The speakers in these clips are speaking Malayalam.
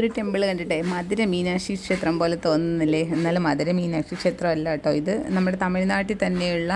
ഒരു ടെമ്പിൾ കണ്ടിട്ടേ മധുര മീനാക്ഷി ക്ഷേത്രം പോലെ തോന്നുന്നില്ലേ? എന്നാലും മധുര മീനാക്ഷി ക്ഷേത്രം അല്ല കേട്ടോ. ഇത് നമ്മുടെ തമിഴ്നാട്ടിൽ തന്നെയുള്ള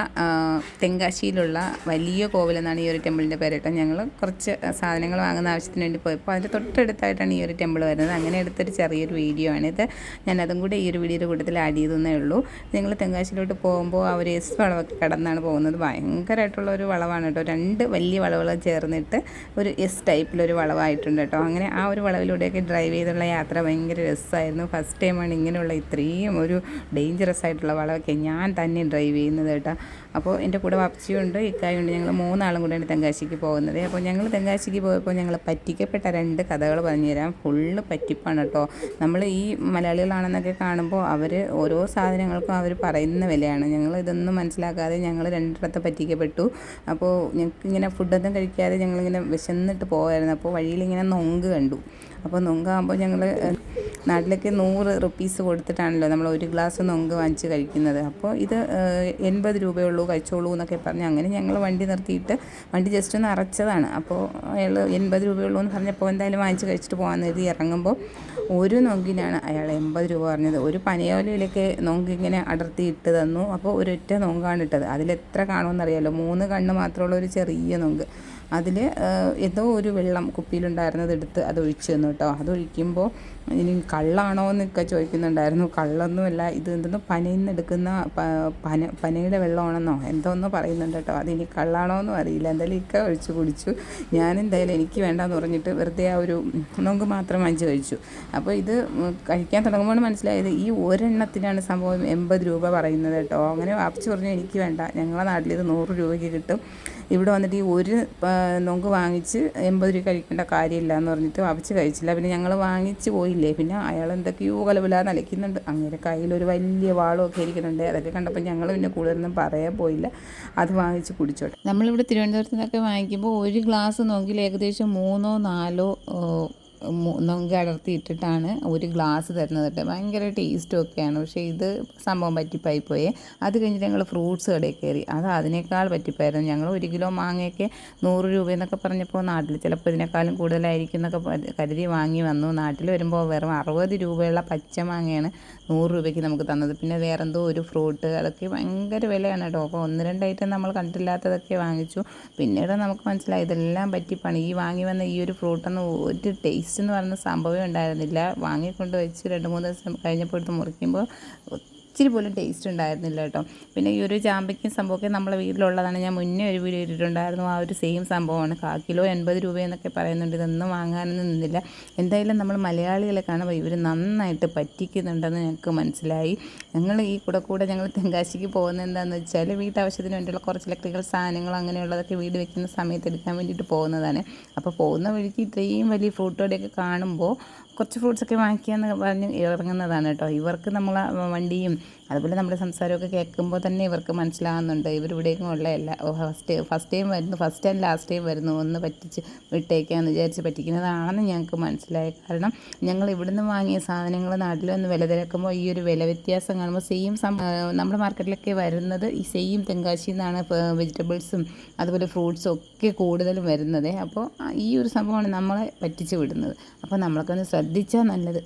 തെങ്കാശിയിലുള്ള വലിയ കോവിലെന്നാണ് ഈ ഒരു ടെമ്പിളിൻ്റെ പേര് കേട്ടോ. ഞങ്ങൾ കുറച്ച് സാധനങ്ങൾ വാങ്ങുന്ന ആവശ്യത്തിന് വേണ്ടി പോയപ്പോൾ അതിൻ്റെ തൊട്ടടുത്തായിട്ടാണ് ഈ ഒരു ടെമ്പിൾ വരുന്നത്. അങ്ങനെ എടുത്തൊരു ചെറിയൊരു വീഡിയോ ആണിത്. ഞാനതും കൂടെ ഈ ഒരു വീഡിയോയുടെ കൂട്ടത്തിൽ ആഡ് ചെയ്തേ ഉള്ളൂ. നിങ്ങൾ തെങ്കാശിയിലോട്ട് പോകുമ്പോൾ ആ ഒരു എസ് വളവൊക്കെ കടന്നാണ് പോകുന്നത്. ഭയങ്കരമായിട്ടുള്ള ഒരു വളവാണ് കേട്ടോ. രണ്ട് വലിയ വളവുകൾ ചേർന്നിട്ട് ഒരു എസ് ടൈപ്പിലൊരു വളവായിട്ടുണ്ട് കേട്ടോ. അങ്ങനെ ആ ഒരു വളവിലൂടെയൊക്കെ ഡ്രൈവ് ചെയ്തുള്ള യാത്ര ഭയങ്കര രസമായിരുന്നു. ഫസ്റ്റ് ടൈമാണ് ഇങ്ങനെയുള്ള ഇത്രയും ഒരു ഡേഞ്ചറസ് ആയിട്ടുള്ള വളവൊക്കെ ഞാൻ തന്നെ ഡ്രൈവ് ചെയ്യുന്നത് കേട്ടോ. അപ്പോൾ എൻ്റെ കൂടെ വാപ്പച്ചിയുണ്ട്, ഇക്കായുണ്ട്. ഞങ്ങൾ മൂന്നാളും കൂടെയാണ് തെങ്കാശിക്ക് പോകുന്നത്. അപ്പോൾ ഞങ്ങൾ തെങ്കാശിക്ക് പോയപ്പോൾ ഞങ്ങൾ പറ്റിക്കപ്പെട്ട 2 കഥകൾ പറഞ്ഞുതരാം. ഫുള്ള് പറ്റിപ്പാണ് കേട്ടോ. നമ്മൾ ഈ മലയാളികളാണെന്നൊക്കെ കാണുമ്പോൾ അവർ ഓരോ സാധനങ്ങൾക്കും അവർ പറയുന്ന വിലയാണ്. ഞങ്ങൾ ഇതൊന്നും മനസ്സിലാക്കാതെ ഞങ്ങൾ 2 പറ്റിക്കപ്പെട്ടു. അപ്പോൾ ഞങ്ങൾക്ക് ഇങ്ങനെ ഫുഡൊന്നും കഴിക്കാതെ ഞങ്ങളിങ്ങനെ വിശന്നിട്ട് പോകായിരുന്നു. അപ്പോൾ വഴിയിലിങ്ങനെ നൊങ്ക് കണ്ടു. അപ്പോൾ നൊങ്കാകുമ്പോൾ ഞങ്ങൾ നാട്ടിലേക്ക് 100 റുപ്പീസ് കൊടുത്തിട്ടാണല്ലോ നമ്മൾ ഒരു ഗ്ലാസ് നൊങ്ക് വാങ്ങിച്ച് കഴിക്കുന്നത്. അപ്പോൾ ഇത് 80 രൂപയുള്ളൂ, കഴിച്ചോളൂ എന്നൊക്കെ പറഞ്ഞ് അങ്ങനെ ഞങ്ങൾ വണ്ടി നിർത്തിയിട്ട് വണ്ടി ജസ്റ്റ് ഒന്ന് അറച്ചതാണ്. അപ്പോൾ അയാൾ 80 രൂപയുള്ളൂ എന്ന് പറഞ്ഞപ്പോൾ എന്തായാലും വാങ്ങിച്ച് കഴിച്ചിട്ട് പോകാമെന്ന് കരുതി ഇറങ്ങുമ്പോൾ ഒരു നൊങ്കിനാണ് അയാൾ 80 രൂപ പറഞ്ഞത്. ഒരു പനയോലയിലേക്ക് നൊങ്ക് ഇങ്ങനെ അടർത്തി ഇട്ട് തന്നു. അപ്പോൾ ഒരൊറ്റ നൊങ്കാണ് ഇട്ടത്. അതിലെത്ര കാണുമെന്നറിയാമല്ലോ, 3 കണ്ണ് മാത്രമുള്ള ഒരു ചെറിയ നൊങ്ക്. അതിൽ ഏതോ ഒരു വെള്ളം കുപ്പിയിലുണ്ടായിരുന്നത് എടുത്ത് അതൊഴിച്ച് തന്നു കേട്ടോ. അതൊഴിക്കുമ്പോൾ ഇനി കള്ളാണോ എന്നൊക്കെ ചോദിക്കുന്നുണ്ടായിരുന്നു. കള്ളൊന്നുമല്ല, ഇത് എന്തെന്നോ പനയിൽ നിന്ന് എടുക്കുന്ന പനയുടെ വെള്ളമാണെന്നോ എന്തോന്നോ പറയുന്നുണ്ട് കേട്ടോ. അതിനി കള്ളാണോ എന്നും അറിയില്ല. എന്തായാലും ഇക്ക ഒഴിച്ച് കുടിച്ചു. ഞാനെന്തായാലും എനിക്ക് വേണ്ടാന്ന് പറഞ്ഞിട്ട് വെറുതെ ആ ഒരു നൊങ്ക് മാത്രം വാങ്ങിച്ച് കഴിച്ചു. അപ്പോൾ ഇത് കഴിക്കാൻ തുടങ്ങുമ്പോൾ മനസ്സിലായത് ഈ ഒരെണ്ണത്തിനാണ് സംഭവം 80 രൂപ പറയുന്നത് കേട്ടോ. അങ്ങനെ വാപ്പിച്ച് പറഞ്ഞു എനിക്ക് വേണ്ട, ഞങ്ങളെ നാട്ടിൽ ഇത് 100 രൂപയ്ക്ക് കിട്ടും. ഇവിടെ വന്നിട്ട് ഈ ഒരു നൊങ്ക് വാങ്ങിച്ച് 80 രൂപ കഴിക്കേണ്ട കാര്യമില്ല എന്ന് പറഞ്ഞിട്ട് വാപ്പിച്ച് കഴിച്ചില്ല. പിന്നെ ഞങ്ങൾ വാങ്ങിച്ച് പോയില്ലേ. പിന്നെ അയാൾ എന്തൊക്കെയോ കലവിലാന്ന് അലയ്ക്കുന്നുണ്ട്. അങ്ങനെ കയ്യിലൊരു വലിയ വാളുമൊക്കെ ഇരിക്കുന്നുണ്ട്. അതൊക്കെ കണ്ടപ്പോൾ ഞങ്ങൾ പിന്നെ കൂടുതലൊന്നും പറയാൻ പോയില്ല, അത് വാങ്ങിച്ച് കുടിച്ചോട്ടെ. നമ്മളിവിടെ തിരുവനന്തപുരത്ത് നിന്നൊക്കെ വാങ്ങിക്കുമ്പോൾ ഒരു ഗ്ലാസ് നൊങ്കിൽ ഏകദേശം 3 4 നൊങ്ക് അടർത്തി ഇട്ടിട്ടാണ് ഒരു ഗ്ലാസ് തരുന്നത് കേട്ടോ. ഭയങ്കര ടേസ്റ്റും ഒക്കെയാണ്. പക്ഷേ ഇത് സംഭവം പറ്റിപ്പായി പോയേ. അത് കഴിഞ്ഞിട്ട് ഞങ്ങൾ ഫ്രൂട്ട്സ് കടയിൽ കയറി. അത് അതിനേക്കാൾ പറ്റിപ്പായിരുന്നു. ഞങ്ങൾ 1 കിലോ മാങ്ങയൊക്കെ 100 രൂപ എന്നൊക്കെ പറഞ്ഞപ്പോൾ നാട്ടിൽ ചിലപ്പോൾ ഇതിനേക്കാളും കൂടുതലായിരിക്കും എന്നൊക്കെ കരുതി വാങ്ങി വന്നു. നാട്ടിൽ വരുമ്പോൾ വെറും 60 രൂപയുള്ള പച്ചമാങ്ങയാണ് 100 രൂപയ്ക്ക് നമുക്ക് തന്നത്. പിന്നെ വേറെന്തോ ഒരു ഫ്രൂട്ട്, അതൊക്കെ ഭയങ്കര വിലയാണ് കേട്ടോ. അപ്പോൾ 1-2 ഐറ്റം നമ്മൾ കണ്ടിട്ടില്ലാത്തതൊക്കെ വാങ്ങിച്ചു. പിന്നീട് നമുക്ക് മനസ്സിലായി ഇതെല്ലാം പറ്റിപ്പാണ്. ഈ വാങ്ങി വന്ന ഈ ഒരു ഫ്രൂട്ടൊന്നും ഒരു ടേസ്റ്റ് എന്ന് പറയുന്ന സംഭവം ഉണ്ടായിരുന്നില്ല. വാങ്ങിക്കൊണ്ട് വെച്ച് 2-3 ദിവസം കഴിഞ്ഞപ്പോൾ എടുത്ത് മുറിക്കുമ്പോൾ ഇച്ചിരി പോലും ടേസ്റ്റ് ഉണ്ടായിരുന്നില്ല കേട്ടോ. പിന്നെ ഈ ഒരു ചാമ്പയ്ക്കും സംഭവമൊക്കെ നമ്മളെ വീട്ടിലുള്ളതാണ്. ഞാൻ മുന്നേ ഒരു വീഡിയോ ഇട്ടിട്ടുണ്ടായിരുന്നു. ആ ഒരു സെയിം സംഭവമാണ്. കിലോ 80 രൂപ എന്നൊക്കെ പറയുന്നുണ്ട്. ഇതൊന്നും വാങ്ങാനൊന്നും നിന്നില്ല. എന്തായാലും നമ്മൾ മലയാളികളെ കാണുമ്പോൾ ഇവർ നന്നായിട്ട് പറ്റിക്കുന്നുണ്ടെന്ന് ഞങ്ങൾക്ക് മനസ്സിലായി. ഞങ്ങൾ ഈ കൂടെ ഞങ്ങൾ തെങ്കാശിക്ക് പോകുന്നത് എന്താണെന്ന് വെച്ചാൽ വീട്ടാവശ്യത്തിന് വേണ്ടിയുള്ള കുറച്ച് ഇലക്ട്രിക്കൽ സാധനങ്ങൾ അങ്ങനെയുള്ളതൊക്കെ വീട് വെക്കുന്ന സമയത്ത് എടുക്കാൻ വേണ്ടിയിട്ട് പോകുന്നതാണ്. അപ്പോൾ പോകുന്ന വഴിക്ക് ഇത്രയും വലിയ ഫ്രൂട്ടോടെയൊക്കെ കാണുമ്പോൾ കുറച്ച് ഫ്രൂട്ട്സൊക്കെ വാങ്ങിക്കാമെന്ന് പറഞ്ഞ് ഇറങ്ങുന്നതാണ് കേട്ടോ. ഇവർക്ക് നമ്മൾ വണ്ടിയും അതുപോലെ നമ്മുടെ സംസാരമൊക്കെ കേൾക്കുമ്പോൾ തന്നെ ഇവർക്ക് മനസ്സിലാകുന്നുണ്ട് ഇവരിവിടേക്കും ഉള്ളതല്ല. ഫസ്റ്റ് ടൈം വരുന്നു, ഫസ്റ്റ് ആൻഡ് ലാസ്റ്റ് ടൈം വരുന്നു, ഒന്ന് പറ്റിച്ച് വിട്ടേക്കാമെന്ന് വിചാരിച്ച് പറ്റിക്കുന്നതാണെന്ന് ഞങ്ങൾക്ക് മനസ്സിലായി. കാരണം ഞങ്ങൾ ഇവിടുന്ന് വാങ്ങിയ സാധനങ്ങൾ നാട്ടിൽ വന്ന് വില തിരക്കുമ്പോൾ ഈ ഒരു വില വ്യത്യാസം കാണുമ്പോൾ സെയിം നമ്മുടെ മാർക്കറ്റിലൊക്കെ വരുന്നത് ഈ സെയിം തെങ്കാശിയിൽ നിന്നാണ് വെജിറ്റബിൾസും അതുപോലെ ഫ്രൂട്ട്സും ഒക്കെ കൂടുതലും വരുന്നത്. അപ്പോൾ ഈ ഒരു സംഭവമാണ് നമ്മളെ പറ്റിച്ച് വിടുന്നത്. അപ്പോൾ നമ്മളൊക്കെ ഒന്ന് ശ്രദ്ധിച്ചാൽ നല്ലത്.